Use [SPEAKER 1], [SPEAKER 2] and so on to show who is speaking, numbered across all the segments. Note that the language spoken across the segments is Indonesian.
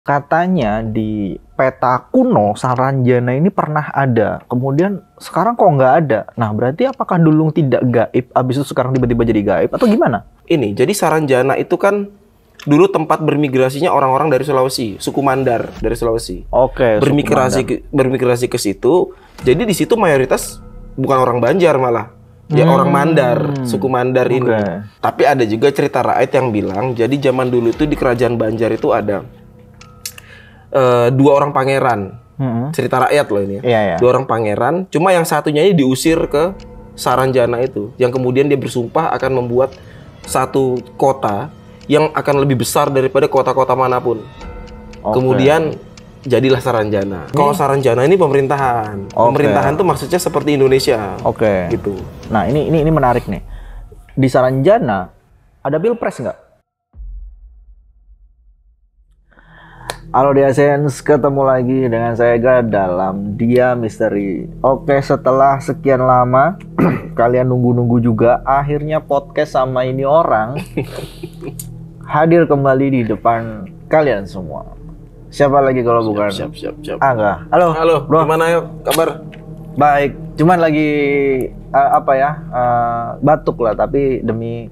[SPEAKER 1] Katanya di peta kuno Saranjana ini pernah ada, kemudian sekarang kok nggak ada. Nah, berarti apakah dulu tidak gaib, abis itu sekarang tiba-tiba jadi gaib, atau gimana?
[SPEAKER 2] Ini, jadi Saranjana itu kan dulu tempat bermigrasinya orang-orang dari Sulawesi, suku Mandar dari Sulawesi.
[SPEAKER 1] Oke,
[SPEAKER 2] Bermigrasi ke situ. Jadi di situ mayoritas bukan orang Banjar malah. Ya orang Mandar, suku Mandar ini. Tapi ada juga cerita rakyat yang bilang, jadi zaman dulu itu di kerajaan Banjar itu ada dua orang pangeran. Cerita rakyat loh ini ya. Dua orang pangeran, cuma yang satunya ini diusir ke Saranjana itu, yang kemudian dia bersumpah akan membuat satu kota yang akan lebih besar daripada kota-kota manapun. Kemudian jadilah Saranjana. Kalau Saranjana ini pemerintahan. Pemerintahan tuh maksudnya seperti Indonesia. Gitu.
[SPEAKER 1] Nah, ini menarik nih. Di Saranjana ada pilpres nggak? Halo Diasens, ketemu lagi dengan saya Ga dalam Dia Misteri. Oke, setelah sekian lama kalian nunggu-nunggu juga, akhirnya podcast sama ini orang hadir kembali di depan kalian semua. Siapa lagi kalau bukan?
[SPEAKER 2] Siap.
[SPEAKER 1] Angga.
[SPEAKER 2] Halo,
[SPEAKER 1] bro.
[SPEAKER 2] Gimana yuk kabar?
[SPEAKER 1] Baik, cuman lagi batuk lah, tapi demi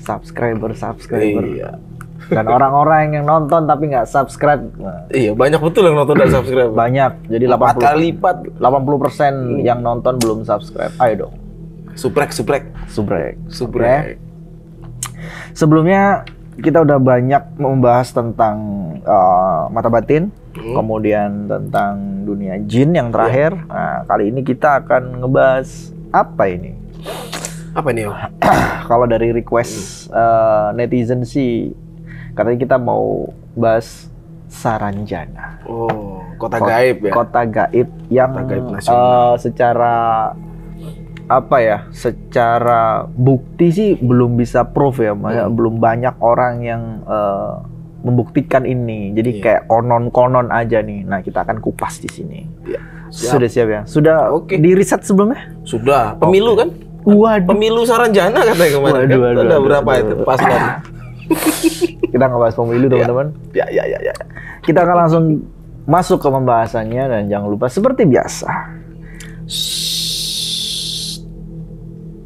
[SPEAKER 1] subscriber.
[SPEAKER 2] Iya.
[SPEAKER 1] Dan orang-orang yang nonton tapi nggak subscribe.
[SPEAKER 2] Iya, banyak betul yang nonton dan subscribe.
[SPEAKER 1] Banyak. Jadi
[SPEAKER 2] 4 kali lipat.
[SPEAKER 1] 80% yang nonton belum subscribe. Ayo dong.
[SPEAKER 2] Subrek.
[SPEAKER 1] Okay. Sebelumnya kita udah banyak membahas tentang mata batin, kemudian tentang dunia jin yang terakhir. Nah, kali ini kita akan ngebahas apa ini?
[SPEAKER 2] Apa ini?
[SPEAKER 1] Kalau dari request netizen sih, katanya kita mau bahas Saranjana.
[SPEAKER 2] Oh, kota gaib ya?
[SPEAKER 1] Kota gaib yang secara secara bukti sih belum bisa proof ya, belum banyak orang yang membuktikan ini. Jadi kayak konon-konon aja nih. Nah, kita akan kupas di sini. Ya, sudah siap ya? Sudah di riset sebelumnya?
[SPEAKER 2] Sudah. Pemilu kan?
[SPEAKER 1] Waduh.
[SPEAKER 2] Pemilu Saranjana katanya kemarin. Ada berapa itu? Paslon.
[SPEAKER 1] Kita ngebahas pemilu teman-teman.
[SPEAKER 2] Ya.
[SPEAKER 1] Kita akan langsung masuk ke pembahasannya, dan jangan lupa seperti biasa,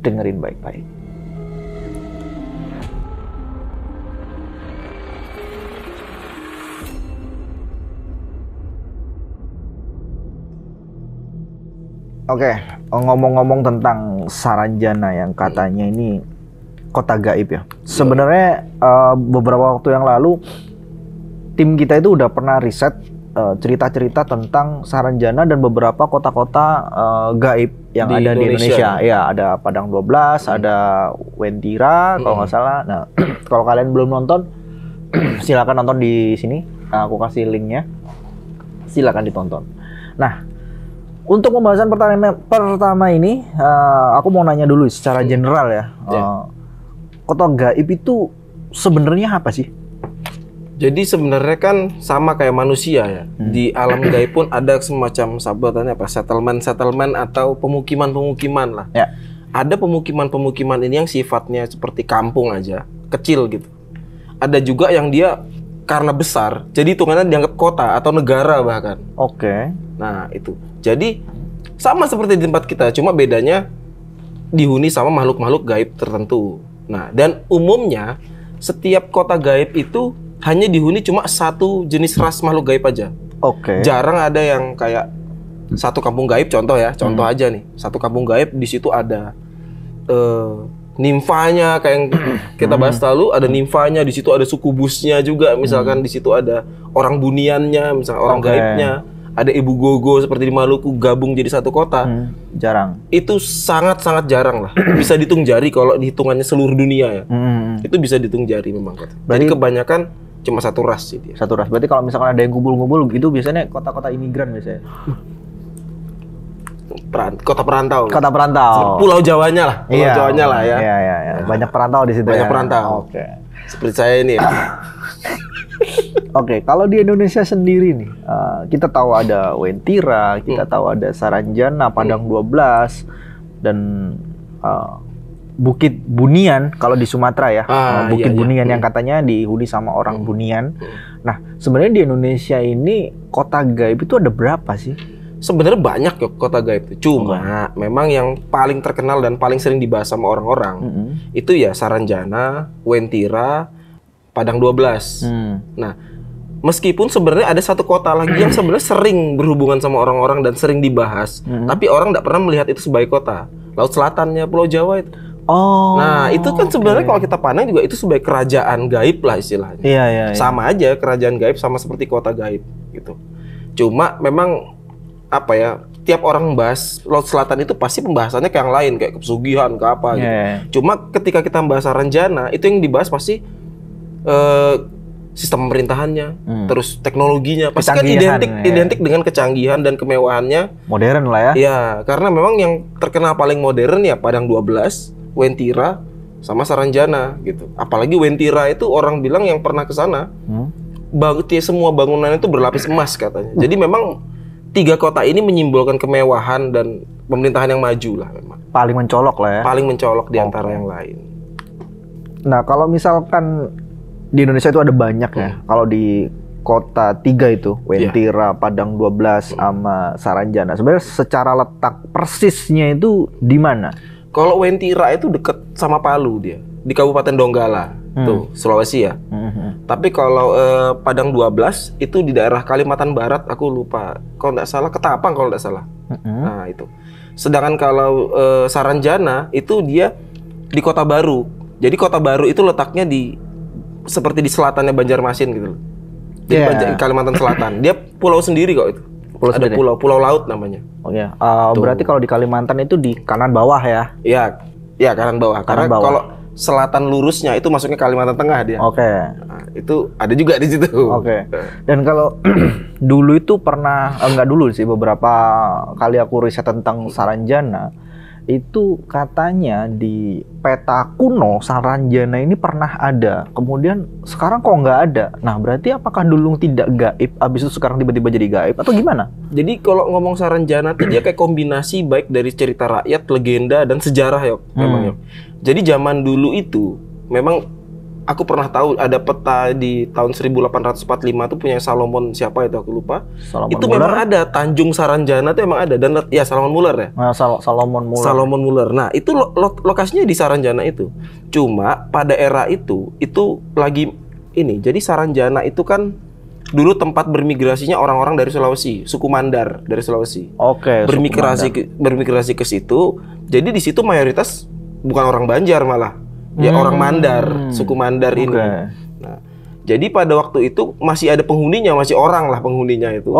[SPEAKER 1] dengerin baik-baik. Oke, ngomong-ngomong tentang Saranjana yang katanya ini kota gaib ya. Sebenarnya beberapa waktu yang lalu tim kita itu udah pernah riset cerita-cerita tentang Saranjana dan beberapa kota-kota gaib yang ada di Indonesia. Ya, ada Padang 12, ada Wentira kalau nggak salah. Nah, kalau kalian belum nonton, silakan nonton di sini. Aku kasih linknya. Silakan ditonton. Nah, untuk pembahasan pertama ini, aku mau nanya dulu secara general ya. Kota gaib itu sebenarnya apa sih?
[SPEAKER 2] Jadi sebenarnya kan sama kayak manusia ya. Di alam gaib pun ada semacam sebutannya apa? Settlement atau pemukiman lah.
[SPEAKER 1] Ya.
[SPEAKER 2] Ada pemukiman ini yang sifatnya seperti kampung aja, kecil gitu. Ada juga yang dia karena besar, jadi hitungannya dianggap kota atau negara bahkan.
[SPEAKER 1] Oke.
[SPEAKER 2] Nah, itu. Jadi sama seperti di tempat kita, cuma bedanya dihuni sama makhluk-makhluk gaib tertentu. Nah, dan umumnya setiap kota gaib itu hanya dihuni cuma satu jenis ras makhluk gaib aja.
[SPEAKER 1] Oke.
[SPEAKER 2] Jarang ada yang kayak satu kampung gaib, contoh aja nih. Satu kampung gaib di situ ada nimfanya kayak yang kita bahas lalu, ada nimfanya, di situ ada sukubusnya juga, misalkan di situ ada orang buniannya, misalkan orang gaibnya. Ada ibu gogo seperti di Maluku gabung jadi satu kota.
[SPEAKER 1] Jarang.
[SPEAKER 2] Itu sangat-sangat jarang lah. Bisa dihitung jari kalau dihitungannya seluruh dunia ya. Itu bisa dihitung jari memang. Jadi kebanyakan cuma satu ras sih dia.
[SPEAKER 1] Satu ras. Berarti kalau misalkan ada yang ngumpul-ngumpul gitu, biasanya kota-kota imigran biasanya.
[SPEAKER 2] Kota perantau.
[SPEAKER 1] Kota perantau.
[SPEAKER 2] Pulau Jawanya lah. Pulau Jawanya lah ya.
[SPEAKER 1] Iya. Banyak perantau di situ.
[SPEAKER 2] Banyak perantau.
[SPEAKER 1] Oke.
[SPEAKER 2] Seperti saya ini ya.
[SPEAKER 1] Oke, kalau di Indonesia sendiri nih, kita tahu ada Wentira, kita tahu ada Saranjana, Padang 12, dan Bukit Bunian kalau di Sumatera ya. Bukit Bunian yang katanya dihuni sama orang Bunian. Nah, sebenarnya di Indonesia ini kota gaib itu ada berapa sih?
[SPEAKER 2] Sebenarnya banyak ya kota gaib itu. Cuma memang yang paling terkenal dan paling sering dibahas sama orang-orang itu ya Saranjana, Wentira, Padang 12. Nah, meskipun sebenarnya ada satu kota lagi yang sebenarnya sering berhubungan sama orang-orang dan sering dibahas, tapi orang nggak pernah melihat itu sebagai kota. Laut Selatannya Pulau Jawa itu. Nah, itu kan sebenarnya kalau kita pandang juga itu sebagai kerajaan gaib lah istilahnya.
[SPEAKER 1] Iya.
[SPEAKER 2] Sama aja kerajaan gaib sama seperti kota gaib gitu. Cuma memang apa ya, tiap orang membahas Laut Selatan itu pasti pembahasannya ke yang lain, kayak kepesugihan, ke apa gitu. Cuma ketika kita membahas Saranjana, itu yang dibahas pasti sistem pemerintahannya, terus teknologinya, pasti kan identik dengan kecanggihan dan kemewahannya.
[SPEAKER 1] Modern lah ya.
[SPEAKER 2] Iya, karena memang yang terkenal paling modern ya Padang 12, Wentira, sama Saranjana gitu. Apalagi Wentira itu orang bilang yang pernah ke sana, semua bangunan itu berlapis emas katanya. Jadi memang 3 kota ini menyimbolkan kemewahan dan pemerintahan yang maju lah memang.
[SPEAKER 1] Paling mencolok lah ya.
[SPEAKER 2] Paling mencolok di antara yang lain.
[SPEAKER 1] Nah, kalau misalkan di Indonesia itu ada banyak ya. Kalau di kota 3 itu, Wentira, Padang 12, sama Saranjana. Sebenarnya secara letak persisnya itu di mana?
[SPEAKER 2] Kalau Wentira itu dekat sama Palu dia, di Kabupaten Donggala, tuh Sulawesi ya. Tapi kalau Padang 12 itu di daerah Kalimantan Barat, aku lupa. Kalau nggak salah Ketapang kalau nggak salah. Nah itu. Sedangkan kalau Saranjana itu dia di Kota Baru. Jadi Kota Baru itu letaknya seperti di selatannya Banjarmasin gitu loh. Di Kalimantan Selatan. Dia pulau sendiri kok itu. Ada pulau laut namanya.
[SPEAKER 1] Berarti kalau di Kalimantan itu di kanan bawah ya?
[SPEAKER 2] Iya kanan bawah. Karena kalau selatan lurusnya itu masuknya Kalimantan Tengah dia. Nah, itu ada juga di situ.
[SPEAKER 1] Dan kalau dulu itu pernah, enggak dulu sih, beberapa kali aku riset tentang Saranjana, itu katanya di peta kuno Saranjana ini pernah ada. Kemudian sekarang kok nggak ada. Nah, berarti apakah dulu tidak gaib, abis itu sekarang tiba-tiba jadi gaib atau gimana?
[SPEAKER 2] Jadi kalau ngomong Saranjana tuh dia kayak kombinasi baik dari cerita rakyat, legenda, dan sejarah ya, memang ya. Jadi zaman dulu itu memang aku pernah tahu ada peta di tahun 1845 tuh punya Salomon, siapa itu aku lupa. Itu Muller. Memang ada Tanjung Saranjana tuh emang ada, dan ya Salomon Muller ya.
[SPEAKER 1] Salomon
[SPEAKER 2] Muller. Nah, itu lokasinya di Saranjana itu. Cuma pada era itu lagi ini. Jadi Saranjana itu kan dulu tempat bermigrasinya orang-orang dari Sulawesi, suku Mandar dari Sulawesi. Bermigrasi ke situ. Jadi di situ mayoritas bukan orang Banjar malah. Ya orang Mandar, suku Mandar ini. Nah, jadi pada waktu itu masih ada penghuninya, masih orang lah penghuninya itu.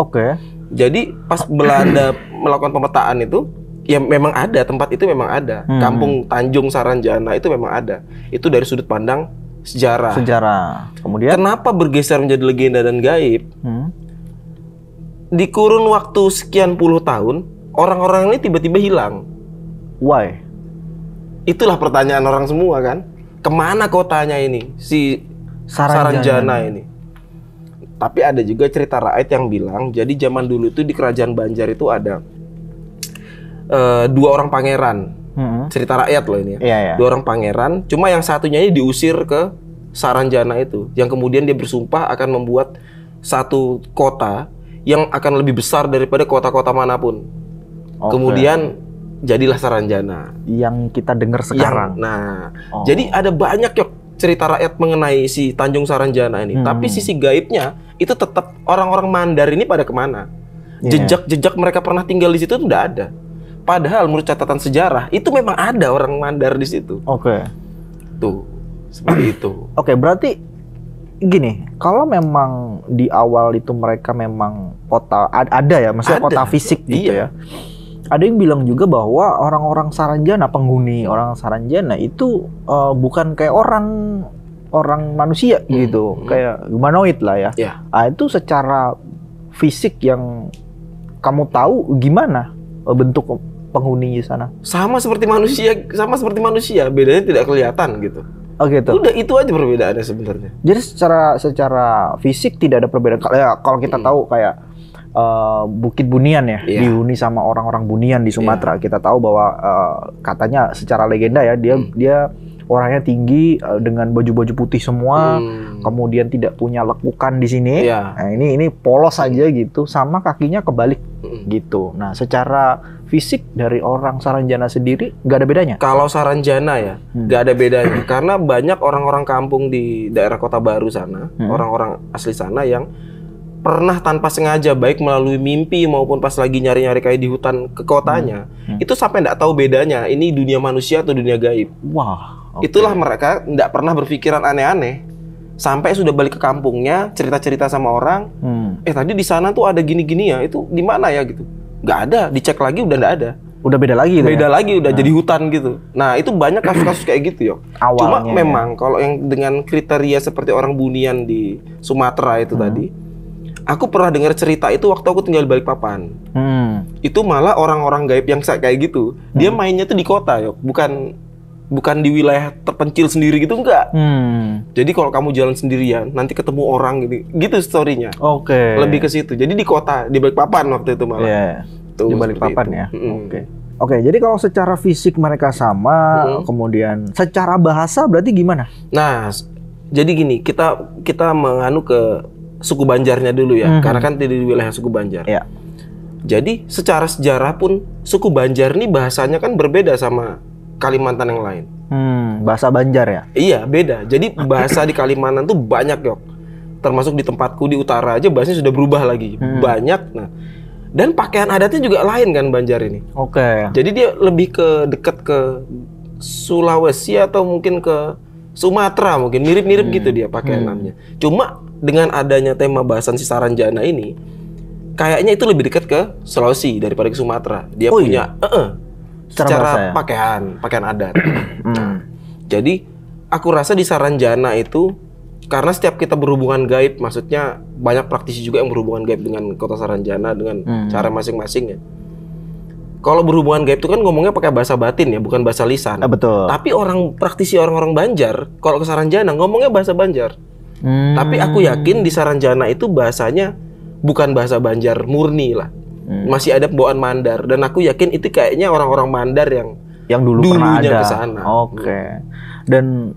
[SPEAKER 2] Jadi pas Belanda melakukan pemetaan itu, ya memang ada tempat itu memang ada. Kampung Tanjung Saranjana itu memang ada. Itu dari sudut pandang sejarah. Kemudian kenapa bergeser menjadi legenda dan gaib? Di kurun waktu sekian puluh tahun, orang-orang ini tiba-tiba hilang.
[SPEAKER 1] Why?
[SPEAKER 2] Itulah pertanyaan orang semua kan. Kemana kotanya ini, si Saranjana ini? Tapi ada juga cerita rakyat yang bilang, jadi zaman dulu itu di Kerajaan Banjar itu ada 2 orang pangeran. Cerita rakyat loh ini ya. 2 orang pangeran, cuma yang satunya ini diusir ke Saranjana itu. Yang kemudian dia bersumpah akan membuat satu kota yang akan lebih besar daripada kota-kota manapun. Kemudian jadilah Saranjana
[SPEAKER 1] yang kita dengar sekarang.
[SPEAKER 2] Jadi ada banyak cerita rakyat mengenai si Tanjung Saranjana ini. Tapi sisi gaibnya itu tetap orang-orang Mandar ini pada kemana? Jejak-jejak mereka pernah tinggal di situ itu tidak ada. Padahal menurut catatan sejarah itu memang ada orang Mandar di situ. Tuh seperti itu.
[SPEAKER 1] Berarti gini, kalau memang di awal itu mereka memang kota ada ya, maksudnya kota fisik gitu ya. Ada yang bilang juga bahwa orang-orang Saranjana, penghuni orang Saranjana itu bukan kayak orang manusia gitu, kayak humanoid lah ya. Itu secara fisik yang kamu tahu gimana bentuk penghuni di sana?
[SPEAKER 2] Sama seperti manusia, bedanya tidak kelihatan gitu. Udah itu aja perbedaannya sebenarnya.
[SPEAKER 1] Jadi secara fisik tidak ada perbedaan. Kalau kita tahu kayak Bukit Bunian ya, dihuni sama orang-orang Bunian di Sumatera. Kita tahu bahwa katanya secara legenda ya dia orangnya tinggi dengan baju-baju putih semua, kemudian tidak punya lekukan di sini. Nah, ini polos aja gitu, sama kakinya kebalik gitu. Nah, secara fisik dari orang Saranjana sendiri nggak ada bedanya?
[SPEAKER 2] Kalau Saranjana ya nggak ada bedanya, karena banyak orang-orang kampung di daerah Kota Baru sana, orang-orang asli sana yang pernah tanpa sengaja, baik melalui mimpi maupun pas lagi nyari-nyari kayak di hutan ke kotanya, itu sampai nggak tahu bedanya ini dunia manusia atau dunia gaib.
[SPEAKER 1] Wah,
[SPEAKER 2] itulah mereka nggak pernah berpikiran aneh-aneh sampai sudah balik ke kampungnya, cerita-cerita sama orang, tadi di sana tuh ada gini-gini ya, itu di mana ya gitu, nggak ada, dicek lagi udah nggak ada.
[SPEAKER 1] Udah beda lagi,
[SPEAKER 2] beda lagi, udah jadi hutan gitu. Nah, itu banyak kasus-kasus kayak gitu ya. Cuma memang kalau yang dengan kriteria seperti orang Bunian di Sumatera itu tadi, aku pernah dengar cerita itu waktu aku tinggal di Balikpapan. Itu malah orang-orang gaib yang kayak gitu, dia mainnya tuh di kota, yo. Bukan di wilayah terpencil sendiri gitu, enggak. Jadi kalau kamu jalan sendirian, nanti ketemu orang gitu story-nya. Lebih ke situ. Jadi di kota, di Balikpapan waktu itu malah.
[SPEAKER 1] Di Balikpapan ya. Oke, jadi kalau secara fisik mereka sama, kemudian secara bahasa berarti gimana?
[SPEAKER 2] Nah, jadi gini, kita menganu ke suku Banjarnya dulu ya, karena kan di wilayah suku Banjar. Jadi secara sejarah pun suku Banjar ini bahasanya kan berbeda sama Kalimantan yang lain.
[SPEAKER 1] Bahasa Banjar ya?
[SPEAKER 2] Iya, beda. Jadi bahasa di Kalimantan tuh banyak, Yok. Termasuk di tempatku di utara aja bahasanya sudah berubah lagi. Banyak. Nah, dan pakaian adatnya juga lain kan Banjar ini. Jadi dia lebih dekat ke Sulawesi atau mungkin ke Sumatera, mungkin mirip-mirip gitu dia pakaiannya. Cuma dengan adanya tema bahasan si Saranjana ini, kayaknya itu lebih dekat ke Sulawesi daripada ke Sumatera. Dia punya secara pakaian adat. Jadi aku rasa di Saranjana itu, karena setiap kita berhubungan gaib, maksudnya banyak praktisi juga yang berhubungan gaib dengan kota Saranjana dengan cara masing-masing ya. Kalau berhubungan gaib itu kan ngomongnya pakai bahasa batin ya, bukan bahasa lisan.
[SPEAKER 1] Betul.
[SPEAKER 2] Tapi orang-orang Banjar, kalau ke Saranjana ngomongnya bahasa Banjar. Tapi aku yakin di Saranjana itu bahasanya bukan bahasa Banjar murni lah. Masih ada bawaan Mandar, dan aku yakin itu kayaknya orang-orang Mandar yang
[SPEAKER 1] dulu pernah ada
[SPEAKER 2] kesana.
[SPEAKER 1] Dan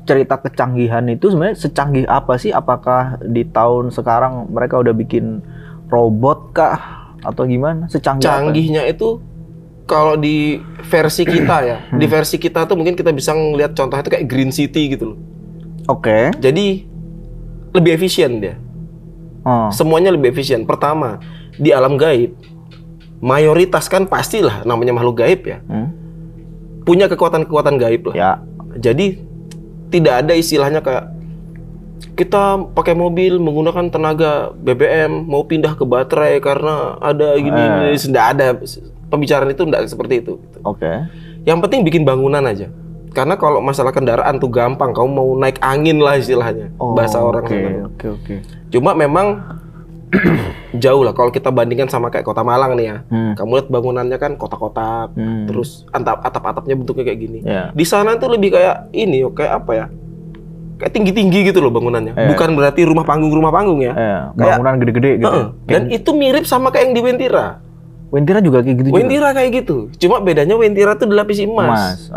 [SPEAKER 1] cerita kecanggihan itu sebenarnya secanggih apa sih? Apakah di tahun sekarang mereka udah bikin robot kah atau gimana?
[SPEAKER 2] Canggihnya itu kalau di versi kita ya, di versi kita tuh mungkin kita bisa ngelihat contohnya itu kayak Green City gitu loh. Jadi lebih efisien dia. Semuanya lebih efisien. Pertama, di alam gaib, mayoritas kan pastilah namanya makhluk gaib ya, punya kekuatan-kekuatan gaib lah. Jadi tidak ada istilahnya kayak kita pakai mobil menggunakan tenaga BBM mau pindah ke baterai karena ada gini. Tidak ada pembicaraan itu, tidak seperti itu. Yang penting bikin bangunan aja. Karena kalau masalah kendaraan tuh gampang, kamu mau naik angin lah istilahnya, bahasa orang sana. Cuma memang jauh lah kalau kita bandingkan sama kayak Kota Malang nih ya. Kamu lihat bangunannya kan kotak-kotak, terus atap-atapnya bentuknya kayak gini. Di sana tuh lebih kayak ini, kayak apa ya? Kayak tinggi-tinggi gitu loh bangunannya. Bukan berarti rumah panggung ya.
[SPEAKER 1] Bangunan gede-gede gitu.
[SPEAKER 2] Dan itu mirip sama kayak yang di Wentira.
[SPEAKER 1] Wentira juga kayak gitu.
[SPEAKER 2] Wentira kayak gitu. Cuma bedanya Wentira tuh dilapisi emas.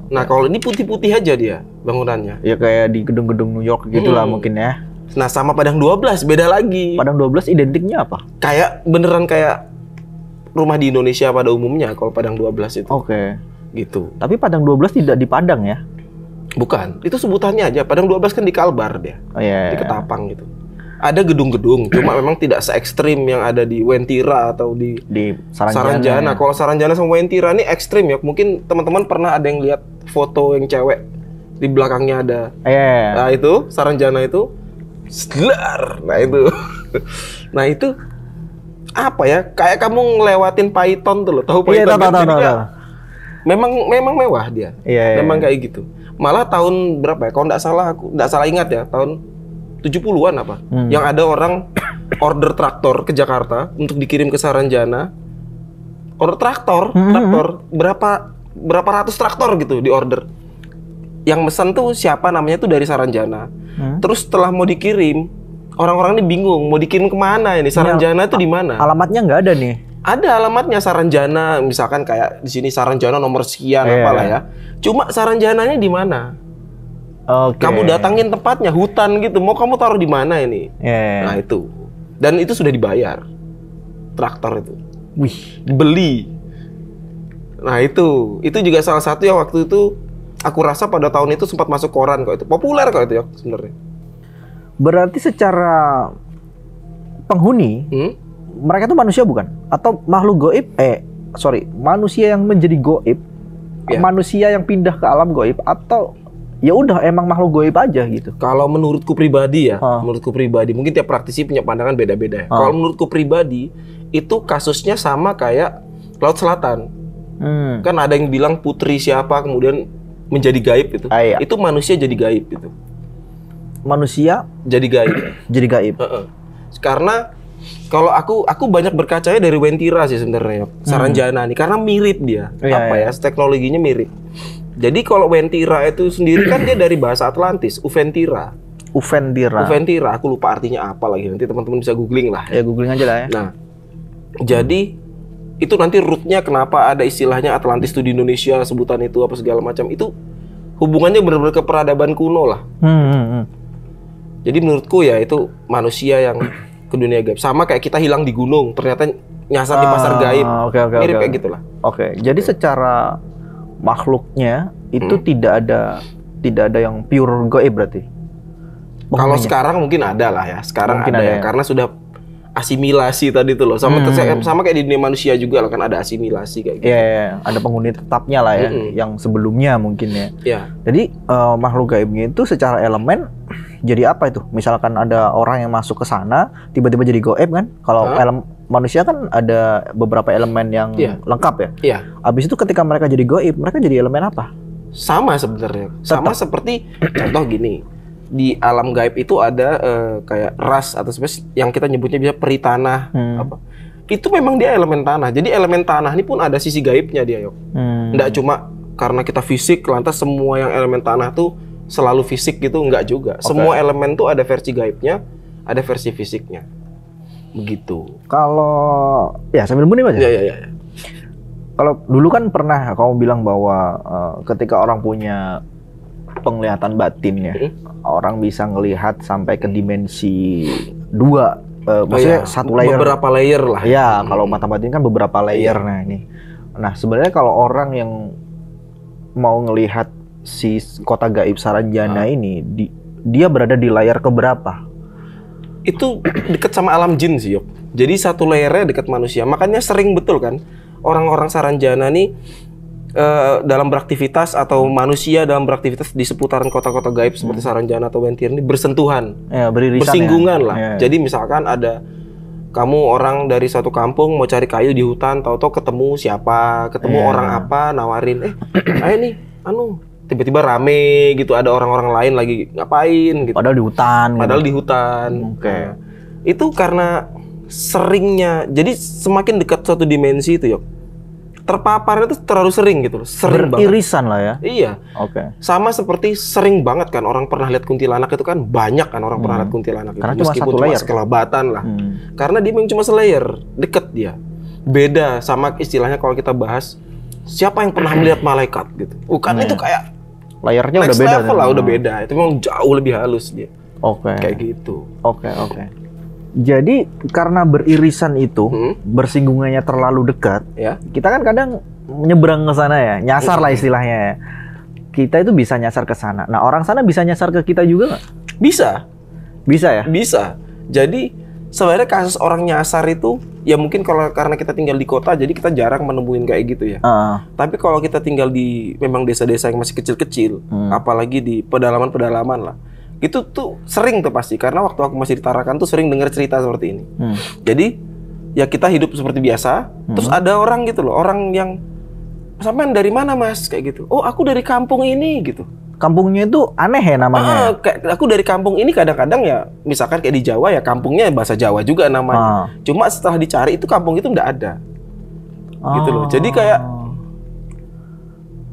[SPEAKER 2] Nah, kalau ini putih-putih aja dia bangunannya.
[SPEAKER 1] Ya kayak di gedung-gedung New York gitu lah mungkin ya.
[SPEAKER 2] Nah, sama Padang 12 beda lagi.
[SPEAKER 1] Padang 12 identiknya apa?
[SPEAKER 2] Kayak beneran kayak rumah di Indonesia pada umumnya kalau Padang 12 itu. Gitu.
[SPEAKER 1] Tapi Padang 12 tidak di Padang ya?
[SPEAKER 2] Bukan. Itu sebutannya aja. Padang 12 kan di Kalbar dia. Di Ketapang gitu. Ada gedung-gedung, cuma memang tidak se ekstrim yang ada di Wentira atau di Saranjana. Kalau Saranjana sama Wentira ini ekstrim ya. Mungkin teman-teman pernah ada yang lihat foto yang cewek di belakangnya ada. Nah, itu Saranjana itu. Nah itu apa ya? Kayak kamu ngelewatin Python tuh loh, tahu Python? Memang mewah dia. Memang kayak gitu. Malah tahun berapa ya? Kalau aku nggak salah ingat ya, tahun 70-an apa? Yang ada orang order traktor ke Jakarta untuk dikirim ke Saranjana. Order traktor berapa ratus traktor gitu di order. Yang mesen tuh siapa namanya tuh dari Saranjana. Terus setelah mau dikirim, orang-orang ini bingung mau dikirim kemana ini, Saranjana itu di mana?
[SPEAKER 1] Alamatnya nggak ada nih.
[SPEAKER 2] Ada alamatnya Saranjana, misalkan kayak di sini Saranjana nomor sekian apalah ya. Cuma Saranjananya di mana? Kamu datangin tempatnya, hutan gitu. Mau kamu taruh di mana ini? Nah itu. Dan itu sudah dibayar. Traktor itu.
[SPEAKER 1] Wih,
[SPEAKER 2] dibeli. Nah itu juga salah satu yang waktu itu aku rasa pada tahun itu sempat masuk koran kok itu. Populer kok itu ya sebenarnya.
[SPEAKER 1] Berarti secara penghuni, mereka itu manusia bukan? Atau makhluk goib? Manusia yang menjadi goib, manusia yang pindah ke alam goib, atau ya udah emang makhluk goib aja gitu?
[SPEAKER 2] Kalau menurutku pribadi ya, mungkin tiap praktisi punya pandangan beda-beda ya. Kalau menurutku pribadi, itu kasusnya sama kayak Laut Selatan. Kan ada yang bilang putri siapa kemudian menjadi gaib itu. Itu manusia jadi gaib itu.
[SPEAKER 1] Manusia
[SPEAKER 2] jadi gaib.
[SPEAKER 1] Jadi gaib.
[SPEAKER 2] Karena kalau aku banyak berkacanya dari Wentira sih sebenarnya, Saranjana nih, karena mirip dia. Teknologinya mirip. Jadi kalau Wentira itu sendiri kan dia dari bahasa Atlantis, Uventira. Uventira, aku lupa artinya apa lagi. Nanti teman-teman bisa googling lah.
[SPEAKER 1] Ya googling aja lah ya.
[SPEAKER 2] Nah, jadi itu nanti root-nya kenapa ada istilahnya Atlantis itu di Indonesia, sebutan itu apa segala macam, itu hubungannya benar-benar ke peradaban kuno lah. Jadi menurutku ya itu manusia yang ke dunia gaib. Sama kayak kita hilang di gunung, ternyata nyasar di pasar gaib. Mirip kayak gitulah.
[SPEAKER 1] Jadi secara makhluknya itu tidak ada yang pure gaib berarti.
[SPEAKER 2] Kalau sekarang mungkin ada lah ya. Sekarang mungkin ada ya, karena sudah asimilasi tadi tuh loh. Sama kayak di dunia manusia juga lah, kan ada asimilasi kayak gitu.
[SPEAKER 1] Ada penghuni tetapnya lah ya, yang sebelumnya mungkin ya. Jadi makhluk gaibnya itu secara elemen jadi apa itu? Misalkan ada orang yang masuk ke sana tiba-tiba jadi gaib kan? Kalau manusia kan ada beberapa elemen yang lengkap ya. Abis itu ketika mereka jadi gaib, mereka jadi elemen apa?
[SPEAKER 2] Sama sebenarnya. Sama seperti contoh gini. Di alam gaib itu ada kayak ras atau spesies yang kita nyebutnya bisa peri tanah. Itu memang dia elemen tanah. Jadi elemen tanah ini pun ada sisi gaibnya dia, Yok. Nggak cuma karena kita fisik lantas semua yang elemen tanah tuh selalu fisik gitu, enggak juga. Semua elemen tuh ada versi gaibnya, ada versi fisiknya. Begitu.
[SPEAKER 1] Kalau ya sambil bunyi aja.
[SPEAKER 2] Ya.
[SPEAKER 1] Kalau dulu kan pernah kamu bilang bahwa ketika orang punya penglihatan batin ya, orang bisa ngelihat sampai ke dimensi 2. Maksudnya satu layer.
[SPEAKER 2] Beberapa layer lah.
[SPEAKER 1] Ya, kalau mata batin kan beberapa layer. Nah ini. Nah sebenarnya kalau orang yang mau ngelihat si kota gaib Saranjana ini, dia berada di layar keberapa?
[SPEAKER 2] Itu dekat sama alam jin sih, Yok. Jadi satu layernya dekat manusia. Makanya sering betul kan orang-orang Saranjana nih dalam beraktivitas atau manusia dalam beraktivitas di seputaran kota-kota gaib seperti Saranjana atau Wentira ini bersentuhan, bersinggungan lah. Jadi misalkan ada kamu orang dari satu kampung mau cari kayu di hutan, tahu-tahu ketemu siapa, orang apa, nawarin, ayo nih, tiba-tiba rame gitu, ada orang-orang lain lagi ngapain gitu.
[SPEAKER 1] Padahal di hutan.
[SPEAKER 2] Itu karena seringnya, jadi semakin dekat suatu dimensi itu, Yok, terpaparnya itu terlalu sering gitu loh. Sering
[SPEAKER 1] beririsan lah ya.
[SPEAKER 2] Iya. Sama seperti sering banget kan orang pernah lihat kuntilanak itu kan, banyak kan orang pernah lihat kuntilanak itu.
[SPEAKER 1] Karena
[SPEAKER 2] meskipun
[SPEAKER 1] cuma
[SPEAKER 2] sekelabatan lah. Karena dia memang cuma selayer, deket dia. Beda sama istilahnya kalau kita bahas siapa yang pernah melihat malaikat gitu. Bukan itu kayak
[SPEAKER 1] layarnya
[SPEAKER 2] next
[SPEAKER 1] udah beda.
[SPEAKER 2] Level lah, udah beda. Itu memang jauh lebih halus dia. Kayak gitu.
[SPEAKER 1] Jadi karena beririsan itu, bersinggungannya terlalu dekat, kita kan kadang menyeberang ke sana ya, nyasar lah istilahnya ya. Kita itu bisa nyasar ke sana. Nah orang sana bisa nyasar ke kita juga nggak? Bisa ya? Bisa.
[SPEAKER 2] Jadi sebenarnya kasus orang nyasar itu ya mungkin kalau karena kita tinggal di kota jadi kita jarang menemuin kayak gitu ya. Tapi kalau kita tinggal di memang desa-desa yang masih kecil-kecil, apalagi di pedalaman-pedalaman lah, itu tuh sering tuh pasti. Karena waktu aku masih di Tarakan tuh sering dengar cerita seperti ini. Jadi ya kita hidup seperti biasa, terus ada orang gitu loh, orang yang sampean dari mana mas kayak gitu. Oh aku dari kampung ini gitu.
[SPEAKER 1] Kampungnya itu aneh ya namanya.
[SPEAKER 2] Kayak aku dari kampung ini kadang-kadang ya, misalkan kayak di Jawa ya kampungnya bahasa Jawa juga namanya. Cuma setelah dicari itu kampung itu nggak ada. Gitu loh. Jadi kayak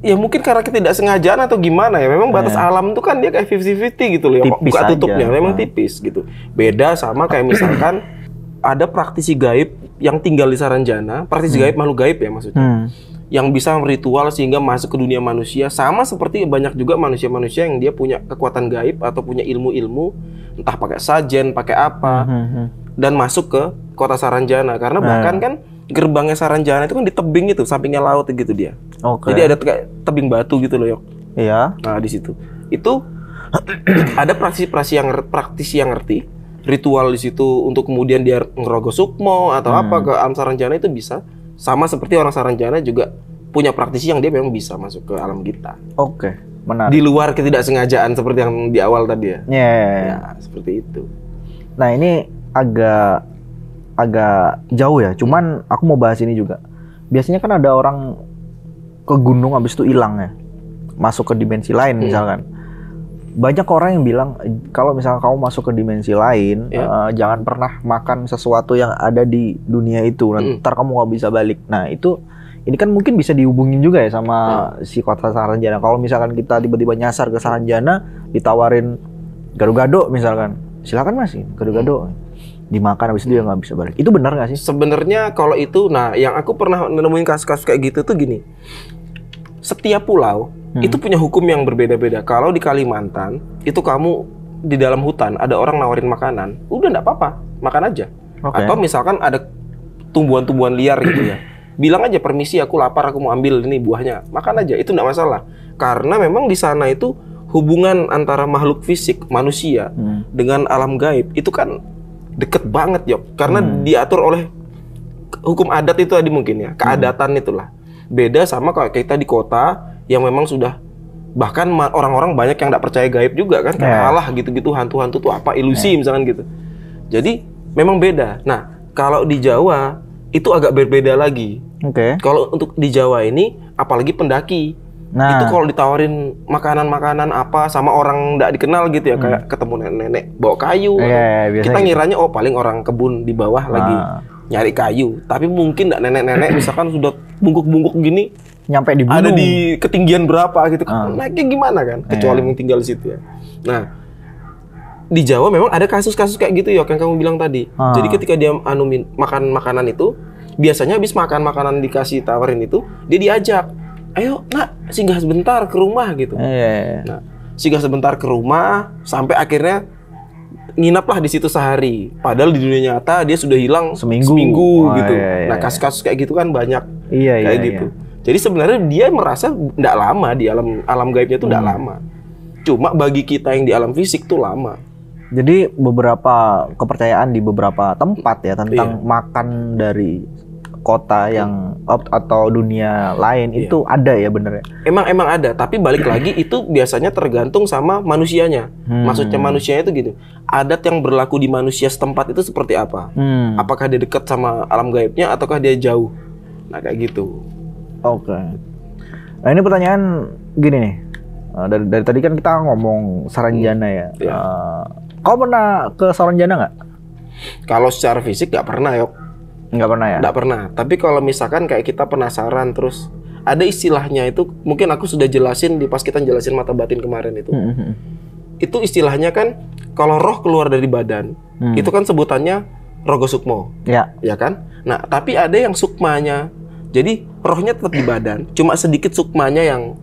[SPEAKER 2] ya mungkin karena ketidaksengajaan atau gimana ya. Memang batas alam itu kan dia kayak 50-50 gitu loh ya. Buka tutupnya memang tipis gitu. Beda sama kayak misalkan ada praktisi gaib yang tinggal di Saranjana, praktisi gaib, makhluk gaib ya maksudnya, yang bisa ritual sehingga masuk ke dunia manusia, sama seperti banyak juga manusia-manusia yang dia punya kekuatan gaib atau punya ilmu-ilmu, entah pakai sajen, pakai apa, dan masuk ke kota Saranjana. Karena bahkan kan gerbangnya Saranjana itu kan di tebing itu, sampingnya laut gitu dia. Jadi ada kayak tebing batu gitu loh, Yok.
[SPEAKER 1] Iya.
[SPEAKER 2] Nah di situ itu ada praktisi yang ngerti ritual di situ untuk kemudian dia ngerogoh sukmo atau apa ke alam Saranjana, itu bisa. Sama seperti orang Saranjana juga punya praktisi yang dia memang bisa masuk ke alam kita.
[SPEAKER 1] Oke, menarik.
[SPEAKER 2] Di luar ketidaksengajaan seperti yang di awal tadi ya.
[SPEAKER 1] Ya,
[SPEAKER 2] seperti itu.
[SPEAKER 1] Nah ini agak jauh ya. Cuman aku mau bahas ini juga. Biasanya kan ada orang ke gunung habis itu hilang ya, masuk ke dimensi lain misalkan. Banyak orang yang bilang kalau misalnya kamu masuk ke dimensi lain, jangan pernah makan sesuatu yang ada di dunia itu, ntar kamu nggak bisa balik. Nah ini kan mungkin bisa dihubungin juga ya sama si kota Saranjana. Kalau misalkan kita tiba-tiba nyasar ke Saranjana, ditawarin gado-gado misalkan, silakan Mas, gado-gado, dimakan habis itu dia nggak bisa balik. Itu benar nggak sih?
[SPEAKER 2] Sebenarnya kalau itu, nah yang aku pernah nemuin kasus-kasus kayak gitu tuh gini, setiap pulau itu punya hukum yang berbeda-beda. Kalau di Kalimantan, itu kamu di dalam hutan, ada orang nawarin makanan, udah nggak apa-apa, makan aja. Atau misalkan ada tumbuhan-tumbuhan liar gitu ya, bilang aja permisi, aku lapar, aku mau ambil ini buahnya, makan aja, itu nggak masalah. Karena memang di sana itu hubungan antara makhluk fisik, manusia, dengan alam gaib, itu kan deket banget, Yok. Karena diatur oleh hukum adat itu tadi mungkin ya, keadatan itulah. Beda sama kalau kita di kota, yang memang sudah bahkan orang-orang banyak yang nggak percaya gaib juga kan, kalah gitu-gitu, hantu-hantu tuh apa, ilusi misalkan gitu. Jadi memang beda. Nah kalau di Jawa itu agak berbeda lagi. Kalau untuk di Jawa ini, apalagi pendaki, itu kalau ditawarin makanan-makanan apa sama orang nggak dikenal gitu ya, kayak ketemu nenek-nenek bawa kayu, kita ngiranya oh paling orang kebun di bawah lagi nyari kayu, tapi mungkin nggak nenek-nenek misalkan sudah bungkuk-bungkuk gini,
[SPEAKER 1] nyampe di gunung,
[SPEAKER 2] ada di ketinggian berapa gitu, naiknya gimana kan, kecuali yang tinggal di situ ya. Nah di Jawa memang ada kasus-kasus kayak gitu ya, yang kamu bilang tadi. Jadi ketika dia makan makanan itu, biasanya habis makan makanan dikasih tawarin itu, dia diajak, ayo nak singgah sebentar ke rumah gitu. Nah singgah sebentar ke rumah sampai akhirnya nginaplah di situ sehari. Padahal di dunia nyata dia sudah hilang seminggu gitu. Nah kasus-kasus kayak gitu kan banyak kayak gitu. Jadi sebenarnya dia merasa tidak lama di alam gaibnya itu tidak lama. Cuma bagi kita yang di alam fisik tuh lama.
[SPEAKER 1] Jadi beberapa kepercayaan di beberapa tempat ya tentang makan dari kota yang atau dunia lain itu ada ya bener ya?
[SPEAKER 2] Emang ada, tapi balik lagi itu biasanya tergantung sama manusianya. Maksudnya manusianya itu gitu. Adat yang berlaku di manusia setempat itu seperti apa? Apakah dia dekat sama alam gaibnya ataukah dia jauh? Nah kayak gitu.
[SPEAKER 1] Nah ini pertanyaan gini nih. Dari tadi kan kita ngomong Saranjana ya. Kau pernah ke Saranjana nggak?
[SPEAKER 2] Kalau secara fisik nggak pernah, Yok.
[SPEAKER 1] Nggak pernah ya?
[SPEAKER 2] Nggak pernah. Tapi kalau misalkan kayak kita penasaran terus, ada istilahnya itu, mungkin aku sudah jelasin pas kita jelasin mata batin kemarin itu. Itu istilahnya kan, kalau roh keluar dari badan, itu kan sebutannya rogo sukmo. Ya kan? Nah, tapi ada yang sukmanya. Jadi rohnya tetap di badan, cuma sedikit sukmanya yang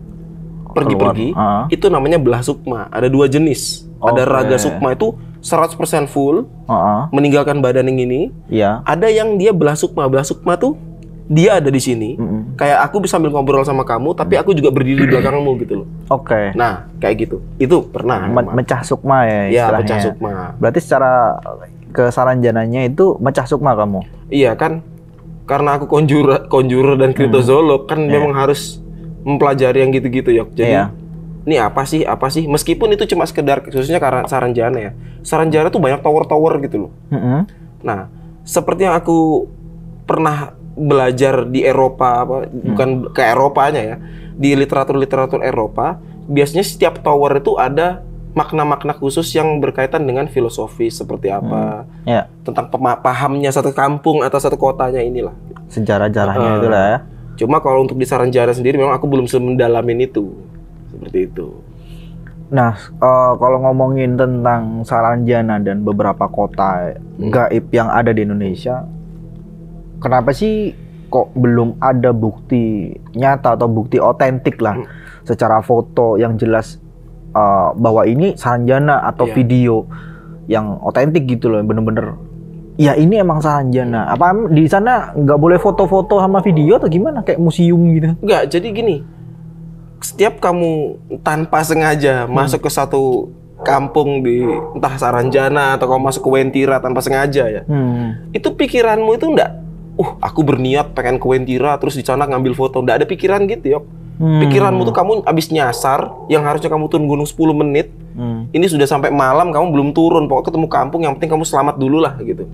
[SPEAKER 2] pergi-pergi. Itu namanya belah sukma. Ada dua jenis. Ada raga sukma itu 100% full, meninggalkan badan yang ini. Ada yang dia belah sukma. Belah sukma tuh dia ada di sini. Kayak aku bisa sambil ngobrol sama kamu, tapi aku juga berdiri di belakangmu gitu loh. Nah, kayak gitu. Itu pernah.
[SPEAKER 1] Mecah sukma ya istilahnya.
[SPEAKER 2] Iya, mecah sukma.
[SPEAKER 1] Berarti secara ke Saranjananya itu mecah sukma kamu?
[SPEAKER 2] Iya kan, karena aku conjurer dan kriptozoolog kan memang harus mempelajari yang gitu-gitu, Yok. Jadi ini apa sih? Meskipun itu cuma sekedar, khususnya karena Saranjana ya. Saranjana tuh banyak tower-tower gitu loh. Nah, seperti yang aku pernah belajar di Eropa, bukan ke Eropanya ya, di literatur Eropa, biasanya setiap tower itu ada makna-makna khusus yang berkaitan dengan filosofi seperti apa, tentang pahamnya satu kampung atau satu kotanya inilah.
[SPEAKER 1] Sejarah-jarahnya itulah ya.
[SPEAKER 2] Cuma kalau untuk di Saranjana sendiri memang aku belum mendalamin itu. Seperti itu.
[SPEAKER 1] Nah, kalau ngomongin tentang Saranjana dan beberapa kota gaib yang ada di Indonesia, kenapa sih kok belum ada bukti nyata atau bukti otentik lah secara foto yang jelas bahwa ini Saranjana atau video yang otentik gitu loh, bener-bener ya ini emang Saranjana. Apa di sana nggak boleh foto-foto sama video atau gimana, kayak museum gitu?
[SPEAKER 2] Nggak, jadi gini, setiap kamu tanpa sengaja masuk ke satu kampung di entah Saranjana atau kamu masuk ke Wentira tanpa sengaja ya, itu pikiranmu itu enggak, aku berniat pengen ke Wentira terus di sana ngambil foto. Enggak ada pikiran gitu, Yok. Pikiranmu tuh kamu abis nyasar, yang harusnya kamu turun gunung 10 menit, ini sudah sampai malam kamu belum turun, pokoknya ketemu kampung, yang penting kamu selamat dulu lah gitu.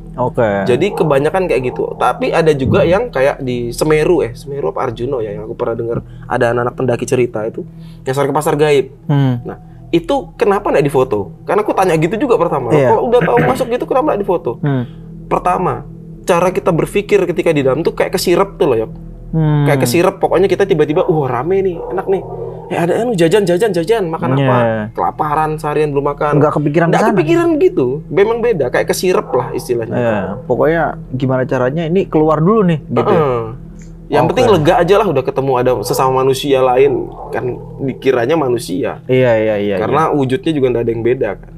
[SPEAKER 2] Jadi kebanyakan kayak gitu. Tapi ada juga yang kayak di Semeru apa Arjuno ya, yang aku pernah dengar ada anak-anak pendaki cerita itu nyasar ke pasar gaib. Nah, itu kenapa nggak difoto? Karena aku tanya gitu juga pertama. Kalau udah tahu masuk gitu kenapa nggak difoto? Pertama, cara kita berpikir ketika di dalam tuh kayak kesirep tuh loh, Yok. Kayak kesirep, pokoknya kita tiba-tiba, rame nih, enak nih. Ada jajan, makan apa? Kelaparan, seharian belum makan.
[SPEAKER 1] Nggak kepikiran
[SPEAKER 2] Nggak kepikiran gitu. Memang beda, kayak kesirep lah istilahnya.
[SPEAKER 1] Pokoknya gimana caranya ini keluar dulu nih gitu.
[SPEAKER 2] Yang penting lega aja lah, udah ketemu ada sesama manusia lain, kan dikiranya manusia.
[SPEAKER 1] Iya.
[SPEAKER 2] Karena wujudnya juga nggak ada yang beda kan.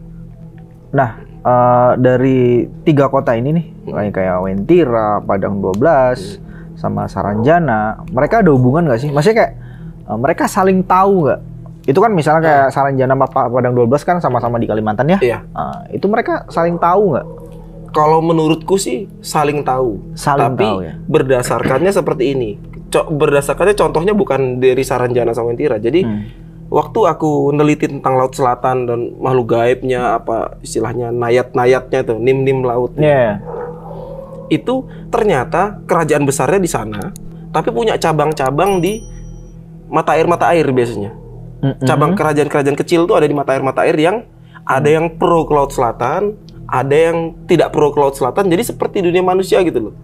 [SPEAKER 1] Nah, dari 3 kota ini nih, kayak Wentira, Padang 12, sama Saranjana, mereka ada hubungan nggak sih? Maksudnya kayak mereka saling tahu nggak? Itu kan misalnya kayak Saranjana sama Padang 12 kan sama-sama di Kalimantan ya?
[SPEAKER 2] Iya.
[SPEAKER 1] Itu mereka saling tahu nggak?
[SPEAKER 2] Kalau menurutku sih saling tahu. Tapi tahu, ya? Berdasarkannya seperti ini. Berdasarkannya contohnya bukan dari Saranjana sama Wentira. Jadi waktu aku neliti tentang Laut Selatan dan makhluk gaibnya, apa istilahnya nayat-nayatnya tuh, nim-nim lautnya. Itu ternyata kerajaan besarnya di sana, tapi punya cabang-cabang di mata air biasanya. Cabang kerajaan-kerajaan kecil tuh ada di mata air yang ada yang pro ke Laut Selatan, ada yang tidak pro ke Laut Selatan. Jadi seperti dunia manusia gitu loh.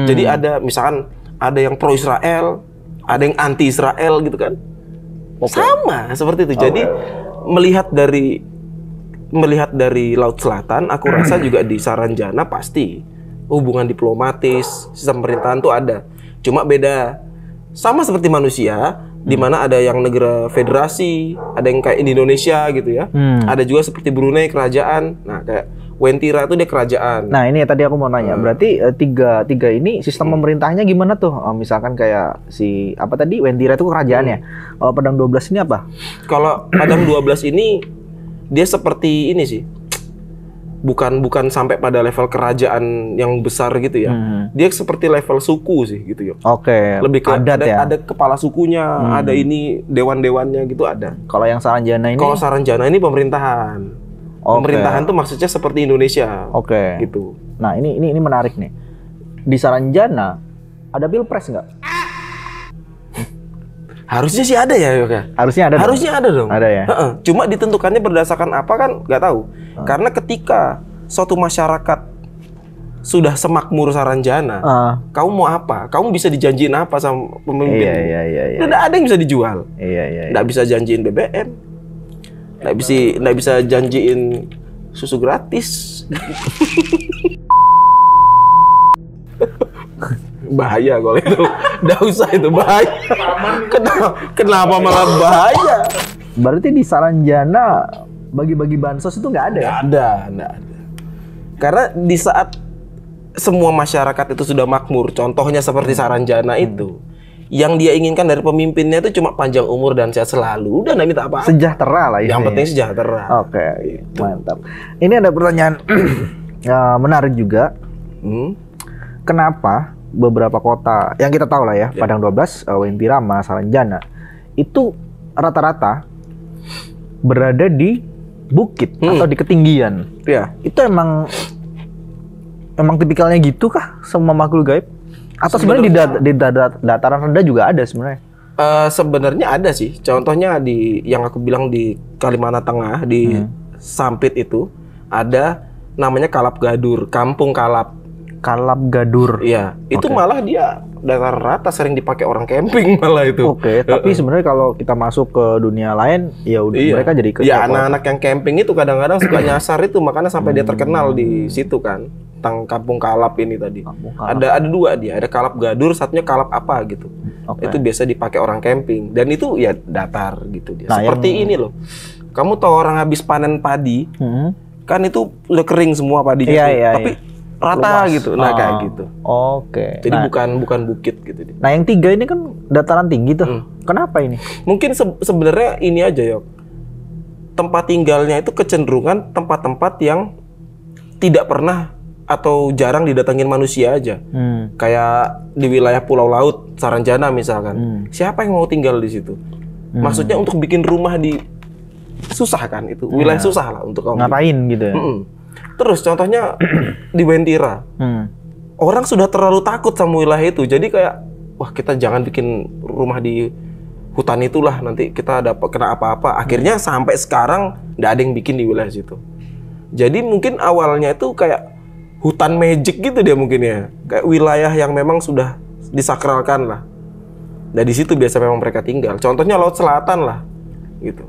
[SPEAKER 2] Jadi ada misalkan ada yang pro Israel, ada yang anti Israel gitu kan. Sama seperti itu. Jadi melihat dari Laut Selatan, aku rasa juga di Saranjana pasti hubungan diplomatis, sistem pemerintahan tuh ada. Cuma beda. Sama seperti manusia, di mana ada yang negara federasi, ada yang kayak di Indonesia gitu ya. Ada juga seperti Brunei kerajaan. Nah, kayak Wentira itu dia kerajaan.
[SPEAKER 1] Nah, ini tadi aku mau nanya. Berarti tiga ini sistem pemerintahnya gimana tuh? Misalkan kayak si apa tadi Wentira itu kerajaannya. Kalau Padang 12 ini apa?
[SPEAKER 2] Kalau Padang 12 ini dia seperti ini sih. Bukan sampai pada level kerajaan yang besar gitu ya. Dia seperti level suku sih gitu ya. Lebih ke adat ya. Ada kepala sukunya, ada ini dewan-dewannya gitu ada.
[SPEAKER 1] Kalau yang Saranjana ini?
[SPEAKER 2] Kalau Saranjana ini pemerintahan. Pemerintahan tuh maksudnya seperti Indonesia. Gitu.
[SPEAKER 1] Nah, ini menarik nih. Di Saranjana ada pilpres nggak?
[SPEAKER 2] Harusnya sih ada ya, Yoga. Harusnya ada dong.
[SPEAKER 1] Ada ya.
[SPEAKER 2] Cuma ditentukannya berdasarkan apa kan nggak tahu. Karena ketika suatu masyarakat sudah semakmur Saranjana, kamu mau apa? Kamu bisa dijanjiin apa sama pemimpin?
[SPEAKER 1] Iya.
[SPEAKER 2] Nggak ada yang bisa dijual.
[SPEAKER 1] Iya.
[SPEAKER 2] Nggak bisa janjiin BBM. Nggak bisa janjiin susu gratis. Bahaya kalau itu. Nggak usah, itu bahaya. Kenapa malah bahaya?
[SPEAKER 1] Berarti di Saranjana bagi-bagi bansos itu nggak ada ya?
[SPEAKER 2] Nggak ada. Karena di saat semua masyarakat itu sudah makmur, contohnya seperti Saranjana itu, yang dia inginkan dari pemimpinnya itu cuma panjang umur dan sehat selalu. Udah nggak minta apa-apa.
[SPEAKER 1] Sejahtera lah ini.
[SPEAKER 2] Yang penting sejahtera.
[SPEAKER 1] Gitu. Mantap. Ini ada pertanyaan menarik juga. Kenapa beberapa kota yang kita tahu lah ya, Padang 12, Wentira, sama Saranjana itu rata-rata berada di bukit atau di ketinggian. Itu emang tipikalnya gitu kah semua makhluk gaib? Atau sebenarnya di dataran rendah juga ada sebenarnya?
[SPEAKER 2] Sebenarnya ada sih. Contohnya yang aku bilang di Kalimantan Tengah, di Sampit itu ada namanya Kalap Gadur, Kampung Kalap.
[SPEAKER 1] Kalap Gadur.
[SPEAKER 2] Iya, itu malah dia dataran rata, sering dipakai orang camping malah itu.
[SPEAKER 1] Tapi sebenarnya kalau kita masuk ke dunia lain, ya mereka jadi
[SPEAKER 2] anak-anak yang camping itu kadang-kadang suka nyasar itu, makanya sampai dia terkenal di situ kan. tentang Kampung Kalap ini tadi. Ada dua dia, ada Kalap Gadur, satunya Kalap apa gitu. Itu biasa dipakai orang camping dan itu ya datar gitu dia. Seperti ini loh. Kamu tahu orang habis panen padi, kan itu udah kering semua padinya, tapi rata luas. Gitu. Nah kayak gitu. Jadi bukan bukit gitu dia.
[SPEAKER 1] Nah yang 3 ini kan dataran tinggi tuh. Kenapa ini?
[SPEAKER 2] Mungkin sebenarnya ini aja ya. Tempat tinggalnya itu kecenderungan tempat-tempat yang tidak pernah atau jarang didatangin manusia aja. Kayak di wilayah Pulau Laut, Saranjana misalkan. Siapa yang mau tinggal di situ? Maksudnya untuk bikin rumah di susah kan itu. Wilayah susah lah untuk kamu.
[SPEAKER 1] Ngapain gitu ya?
[SPEAKER 2] Terus contohnya di Wentira. Orang sudah terlalu takut sama wilayah itu. Jadi kayak wah kita jangan bikin rumah di hutan itulah, nanti kita dapat kena apa-apa. Akhirnya sampai sekarang nggak ada yang bikin di wilayah situ. Jadi mungkin awalnya itu kayak hutan magic gitu dia mungkin ya, kayak wilayah yang memang sudah disakralkan lah. Dan di situ biasa memang mereka tinggal. Contohnya Laut Selatan lah, gitu.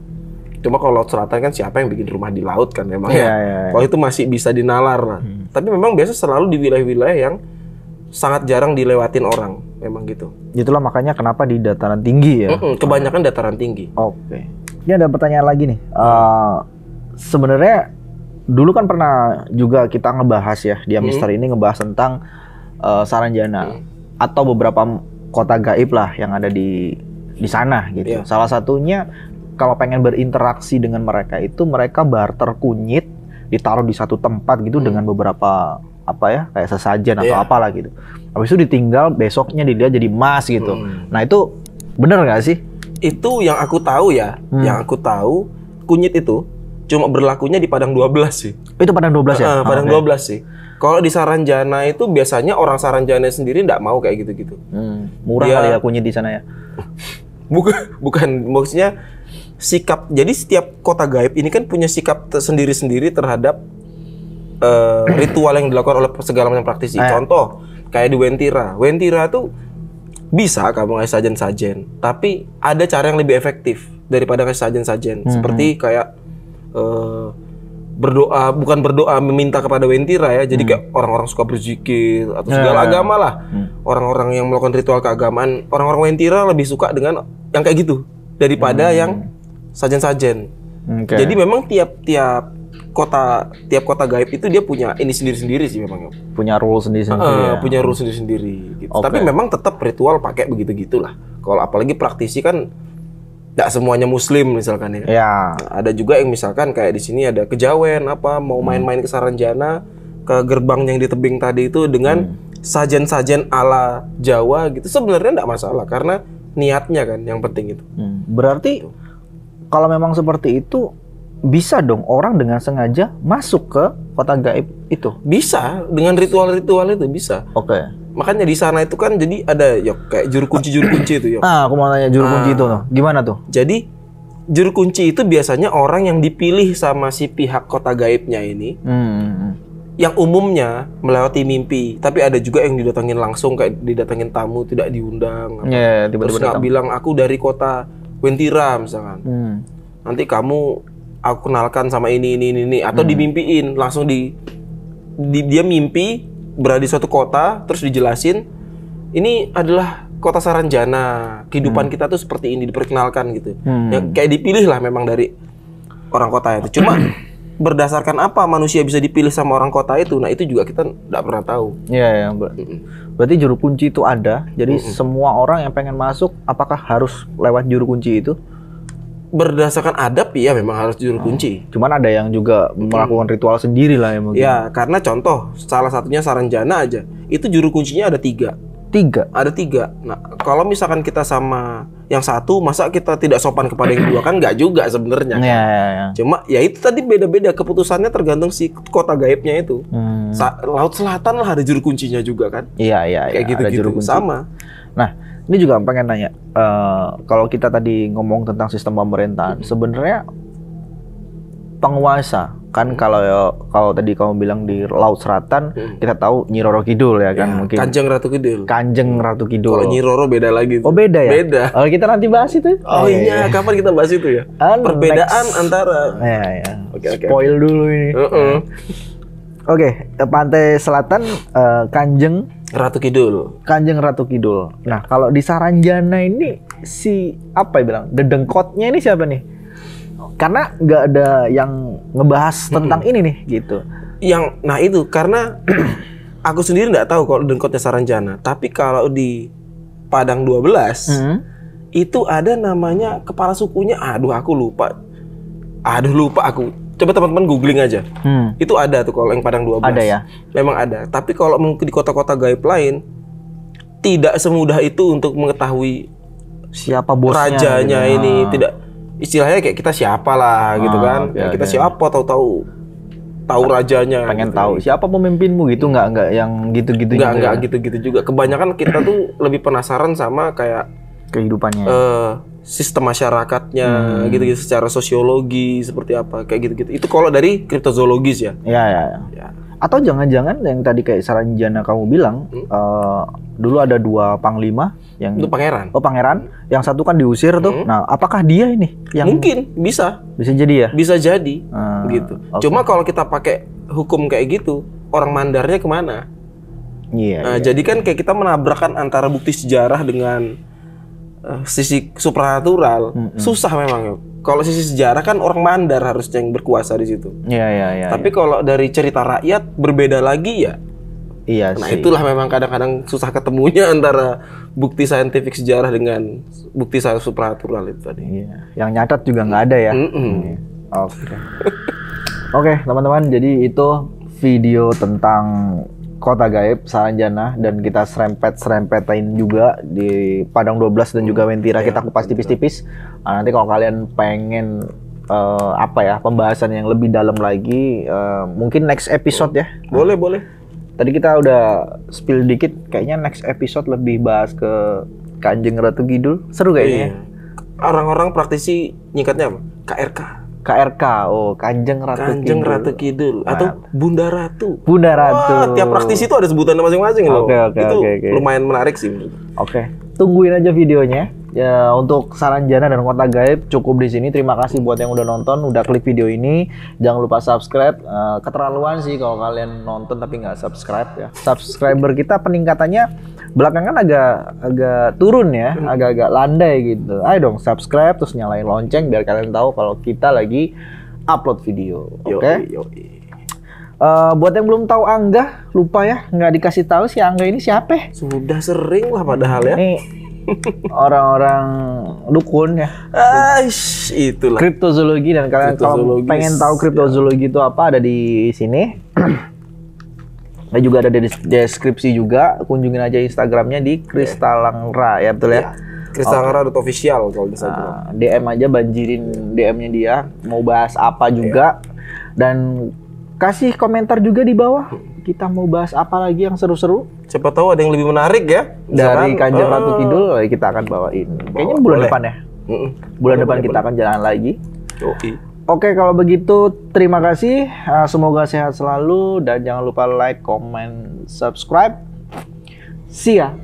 [SPEAKER 2] Cuma kalau Laut Selatan kan siapa yang bikin rumah di laut kan memang ya. Kalau itu masih bisa dinalar lah. Tapi memang biasa selalu di wilayah-wilayah yang sangat jarang dilewatin orang, memang gitu.
[SPEAKER 1] Itulah makanya kenapa di dataran tinggi ya.
[SPEAKER 2] Kebanyakan dataran tinggi.
[SPEAKER 1] Ini ada pertanyaan lagi nih. Sebenarnya dulu kan pernah juga kita ngebahas ya, dia Mister ini ngebahas tentang Saranjana atau beberapa kota gaib lah yang ada di sana gitu. Salah satunya kalau pengen berinteraksi dengan mereka itu mereka barter kunyit ditaruh di satu tempat gitu dengan beberapa kayak sesajen atau apalah gitu. Habis itu ditinggal, besoknya dilihat jadi emas gitu. Nah itu bener nggak sih?
[SPEAKER 2] Itu yang aku tahu ya. Yang aku tahu kunyit itu cuma berlakunya di Padang 12 sih.
[SPEAKER 1] Itu Padang 12 ya?
[SPEAKER 2] Padang 12 sih. Kalau di Saranjana itu biasanya orang Saranjana sendiri nggak mau kayak gitu-gitu.
[SPEAKER 1] Murah kali ya kunyit di sana ya?
[SPEAKER 2] Bukan, maksudnya sikap. Jadi setiap kota gaib ini kan punya sikap sendiri-sendiri terhadap ritual yang dilakukan oleh segala macam praktisi. Contoh, kayak di Wentira. Wentira tuh bisa kamu ngasih sajen-sajen, tapi ada cara yang lebih efektif daripada ngasih sajen-sajen. Seperti kayak berdoa, bukan berdoa meminta kepada Wentira ya. Jadi kayak orang-orang suka berzikir atau segala agama lah. Orang-orang yang melakukan ritual keagamaan, orang-orang Wentira lebih suka dengan yang kayak gitu daripada yang sajen-sajen. Jadi memang tiap kota gaib itu dia punya ini sendiri-sendiri sih memang.
[SPEAKER 1] Punya rule sendiri-sendiri.
[SPEAKER 2] Punya rule sendiri-sendiri gitu. Tapi memang tetap ritual pakai begitu-gitulah. Kalau apalagi praktisi kan nggak semuanya muslim misalkan ya. Ada juga yang misalkan kayak di sini ada kejawen mau main-main ke Saranjana, ke gerbang yang di tebing tadi itu dengan sajen-sajen ala Jawa gitu. Sebenarnya nggak masalah karena niatnya kan yang penting itu.
[SPEAKER 1] Berarti kalau memang seperti itu bisa dong orang dengan sengaja masuk ke kota gaib itu? Bisa, dengan ritual-ritual itu bisa. Makanya di sana itu kan jadi ada kayak juru kunci itu. Aku mau nanya juru kunci itu tuh. Gimana tuh?
[SPEAKER 2] Jadi juru kunci itu biasanya orang yang dipilih sama si pihak kota gaibnya ini. Yang umumnya melewati mimpi, tapi ada juga yang didatengin langsung kayak didatengin tamu tidak diundang. Terus nggak bilang aku dari kota Wentira misalkan. Nanti aku kenalkan sama ini atau dimimpiin langsung dia mimpi berada di suatu kota terus dijelasin ini adalah kota Saranjana, kehidupan kita tuh seperti ini, diperkenalkan gitu. Ya, kayak dipilih lah memang dari orang kota itu. Cuma berdasarkan apa manusia bisa dipilih sama orang kota itu, nah itu juga kita nggak pernah tahu.
[SPEAKER 1] Berarti juru kunci itu ada, jadi semua orang yang pengen masuk apakah harus lewat juru kunci itu?
[SPEAKER 2] Berdasarkan adab ya memang harus juru kunci.
[SPEAKER 1] Cuman ada yang juga melakukan ritual sendiri lah ya mungkin.
[SPEAKER 2] Ya karena contoh salah satunya Saranjana aja itu juru kuncinya ada 3. Ada 3. Nah kalau misalkan kita sama yang satu, masa kita tidak sopan kepada yang 2 kan nggak juga sebenarnya. Cuma ya itu tadi beda-beda keputusannya tergantung si kota gaibnya itu. Laut Selatan lah ada juru kuncinya juga kan. Kayak gitu-gitu sama.
[SPEAKER 1] Nah ini juga pengen nanya, kalau kita tadi ngomong tentang sistem pemerintahan, sebenarnya penguasa kan kalau tadi kamu bilang di Laut Selatan, kita tahu Nyi Roro Kidul ya kan, mungkin
[SPEAKER 2] Kanjeng Ratu Kidul.
[SPEAKER 1] Kalau
[SPEAKER 2] Nyi Roro beda lagi.
[SPEAKER 1] Beda ya?
[SPEAKER 2] Beda.
[SPEAKER 1] Kita nanti bahas itu.
[SPEAKER 2] Iya, kapan kita bahas itu ya? Perbedaan antara.
[SPEAKER 1] Oke. Spoil dulu ini. Oke, pantai selatan Kanjeng
[SPEAKER 2] Ratu Kidul.
[SPEAKER 1] Kanjeng Ratu Kidul. Nah, kalau di Saranjana ini si apa ya bilang? Dedengkotnya ini siapa nih? Karena nggak ada yang ngebahas tentang ini nih, gitu.
[SPEAKER 2] Nah itu karena aku sendiri nggak tahu kalau dedengkotnya Saranjana. Tapi kalau di Padang 12 itu ada namanya kepala sukunya. Aduh aku lupa. Aku. Coba teman-teman googling aja. Itu ada tuh kalau yang Padang 12.
[SPEAKER 1] Ada ya?
[SPEAKER 2] Memang ada. Tapi kalau mungkin di kota-kota gaib lain tidak semudah itu untuk mengetahui
[SPEAKER 1] siapa bosnya.
[SPEAKER 2] Rajanya gitu. Ini tidak istilahnya kayak kita siapa lah gitu kan. Kita siapa tahu rajanya.
[SPEAKER 1] Pengen
[SPEAKER 2] gitu.
[SPEAKER 1] tahu siapa pemimpinmu gitu nggak yang gitu-gitu juga.
[SPEAKER 2] Nggak gitu-gitu juga. Kebanyakan kita tuh lebih penasaran sama kayak
[SPEAKER 1] kehidupannya.
[SPEAKER 2] Sistem masyarakatnya gitu-gitu secara sosiologi seperti apa kayak gitu-gitu. Itu kalau dari kriptozoologis ya.
[SPEAKER 1] Ya. Atau jangan-jangan yang tadi kayak Saranjana kamu bilang dulu ada 2 panglima yang
[SPEAKER 2] itu pangeran.
[SPEAKER 1] Oh, pangeran. Yang satu kan diusir tuh. Nah, apakah dia ini yang
[SPEAKER 2] mungkin bisa
[SPEAKER 1] jadi ya?
[SPEAKER 2] Bisa jadi gitu.
[SPEAKER 1] Okay.
[SPEAKER 2] Cuma kalau kita pakai hukum kayak gitu, orang mandarnya kemana?
[SPEAKER 1] Iya.
[SPEAKER 2] Jadi kan kayak kita menabrakkan antara bukti sejarah dengan sisi supranatural. Susah memang ya. Kalau sisi sejarah kan orang mandar harusnya yang berkuasa di situ.
[SPEAKER 1] Iya.
[SPEAKER 2] Tapi kalau dari cerita rakyat berbeda lagi ya.
[SPEAKER 1] Iya
[SPEAKER 2] nah
[SPEAKER 1] sih.
[SPEAKER 2] itulah memang kadang-kadang susah ketemunya antara bukti saintifik sejarah dengan bukti supranatural itu tadi.
[SPEAKER 1] Iya. Yang nyatat juga nggak ada ya. Oke, teman-teman. Jadi itu video tentang Kota Gaib Saranjana dan kita serempetin juga di Padang 12 dan juga Mentira kita kupas tipis-tipis. Nanti kalau kalian pengen pembahasan yang lebih dalam lagi, mungkin next episode ya.
[SPEAKER 2] Boleh.
[SPEAKER 1] Tadi kita udah spill dikit, kayaknya next episode lebih bahas ke Kanjeng Ratu Kidul. Seru kayaknya.
[SPEAKER 2] Orang-orang praktisi nyingkatnya apa? KRK.
[SPEAKER 1] Oh, Kanjeng
[SPEAKER 2] Ratu Kidul atau Bunda Ratu. Tiap praktisi itu ada sebutan masing-masing loh. Oke. Lumayan menarik sih.
[SPEAKER 1] Oke. Tungguin aja videonya. Ya, untuk Saranjana dan Kota Gaib cukup di sini. Terima kasih buat yang udah nonton, udah klik video ini. Jangan lupa subscribe. Keterlaluan sih kalau kalian nonton tapi nggak subscribe ya. Subscriber kita peningkatannya belakangan agak turun ya, agak landai gitu. Ayo dong subscribe terus nyalain lonceng biar kalian tahu kalau kita lagi upload video. Oke? Buat yang belum tahu Angga, lupa ya nggak dikasih tahu si Angga ini siapa?
[SPEAKER 2] Sudah sering lah padahal ya.
[SPEAKER 1] Ini orang-orang dukun ya.
[SPEAKER 2] Itulah.
[SPEAKER 1] Kriptozoologi dan kalian kalau pengen tahu kriptozoologi itu apa ada di sini. Dan juga ada di deskripsi juga. Kunjungin aja Instagramnya di Kristalangra ya, betul ya?
[SPEAKER 2] Kristalangra.official kalau di Instagram.
[SPEAKER 1] DM aja, banjirin DM-nya dia. Mau bahas apa juga. Dan kasih komentar juga di bawah. Kita mau bahas apa lagi yang seru-seru.
[SPEAKER 2] Siapa tahu ada yang lebih menarik ya.
[SPEAKER 1] Dari Kanjeng Ratu Kidul kita akan bawain. Kayaknya bulan depan ya. Bulan depan kita akan jalan lagi. Oke, kalau begitu terima kasih. Semoga sehat selalu dan jangan lupa like, comment, subscribe. See ya.